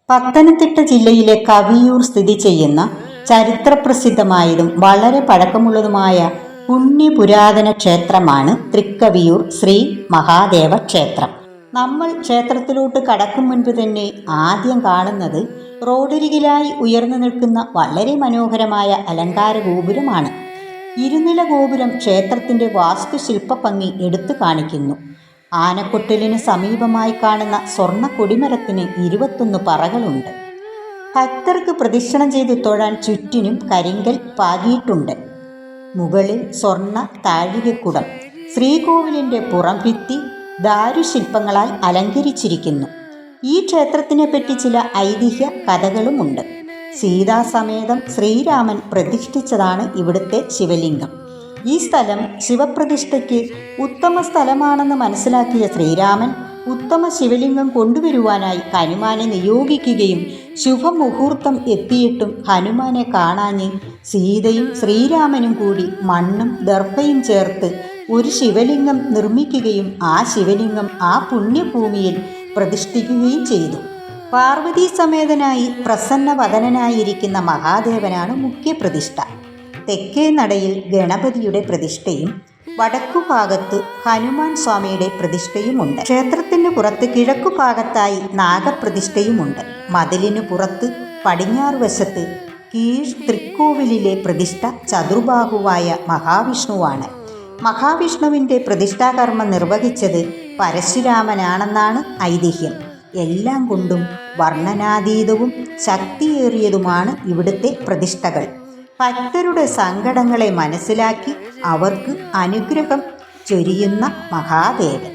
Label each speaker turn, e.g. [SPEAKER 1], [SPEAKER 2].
[SPEAKER 1] പത്തനംതിട്ട ജില്ലയിലെ കവിയൂർ സ്ഥിതി ചെയ്യുന്ന ചരിത്രപ്രസിദ്ധമായതും വളരെ പഴക്കമുള്ളതുമായ പുണ്യപുരാതന ക്ഷേത്രമാണ് തൃക്കവിയൂർ ശ്രീ മഹാദേവ ക്ഷേത്രം. നമ്മൾ ക്ഷേത്രത്തിലോട്ട് കടക്കും മുൻപ് തന്നെ ആദ്യം കാണുന്നത് റോഡരികിലായി ഉയർന്നു നിൽക്കുന്ന വളരെ മനോഹരമായ അലങ്കാര ഗോപുരമാണ്. ഇരുനില ഗോപുരം ക്ഷേത്രത്തിൻ്റെ വാസ്തുശില്പ ഭംഗി എടുത്തു കാണിക്കുന്നു. ആനക്കൊട്ടിലിന് സമീപമായി കാണുന്ന സ്വർണ്ണ കൊടിമരത്തിന് 21 പറകളുണ്ട്. ഭക്തർക്ക് പ്രദക്ഷിണം ചെയ്ത് തൊഴാൻ ചുറ്റിനും കരിങ്കൽ പാകിയിട്ടുണ്ട്. മുകളിൽ സ്വർണ്ണ താഴികക്കുടം. ശ്രീകോവിലിൻ്റെ പുറംഭിത്തി ദാരുശില്പങ്ങളാൽ അലങ്കരിച്ചിരിക്കുന്നു. ഈ ക്ഷേത്രത്തിനെ പറ്റി ചില ഐതിഹ്യ കഥകളുമുണ്ട്. സീതാസമേതം ശ്രീരാമൻ പ്രതിഷ്ഠിച്ചതാണ് ഇവിടുത്തെ ശിവലിംഗം. ഈ സ്ഥലം ശിവപ്രതിഷ്ഠയ്ക്ക് ഉത്തമ സ്ഥലമാണെന്ന് മനസ്സിലാക്കിയ ശ്രീരാമൻ ഉത്തമ ശിവലിംഗം കൊണ്ടുവരുവാനായി ഹനുമാനെ നിയോഗിക്കുകയും ശുഭമുഹൂർത്തം എത്തിയിട്ടും ഹനുമാനെ കാണാഞ്ഞ് സീതയും ശ്രീരാമനും കൂടി മണ്ണും ദർഭയും ചേർത്ത് ഒരു ശിവലിംഗം നിർമ്മിക്കുകയും ആ ശിവലിംഗം ആ പുണ്യഭൂമിയിൽ പ്രതിഷ്ഠിക്കുകയും ചെയ്തു. പാർവതീ സമേതനായി പ്രസന്നവദനായിരിക്കുന്ന മഹാദേവനാണ് മുഖ്യപ്രതിഷ്ഠ. തെക്കേ നടയിൽ ഗണപതിയുടെ പ്രതിഷ്ഠയും വടക്കുഭാഗത്ത് ഹനുമാൻ സ്വാമിയുടെ പ്രതിഷ്ഠയുമുണ്ട്. ക്ഷേത്രത്തിന് പുറത്ത് കിഴക്കുഭാഗത്തായി നാഗപ്രതിഷ്ഠയുമുണ്ട്. മതിലിനു പുറത്ത് പടിഞ്ഞാറ് വശത്ത് കീഴ് തൃക്കോവിലിലെ പ്രതിഷ്ഠ ചതുർബാഹുവായ മഹാവിഷ്ണുവാണ്. മഹാവിഷ്ണുവിൻ്റെ പ്രതിഷ്ഠാകർമ്മം നിർവഹിച്ചത് പരശുരാമനാണെന്നാണ് ഐതിഹ്യം. എല്ലാം കൊണ്ടും വർണ്ണനാതീതവും ശക്തിയേറിയതുമാണ് ഇവിടുത്തെ പ്രതിഷ്ഠകൾ. ഭക്തരുടെ സങ്കടങ്ങളെ മനസ്സിലാക്കി അവർക്ക് അനുഗ്രഹം ചൊരിയുന്ന മഹാദേവൻ.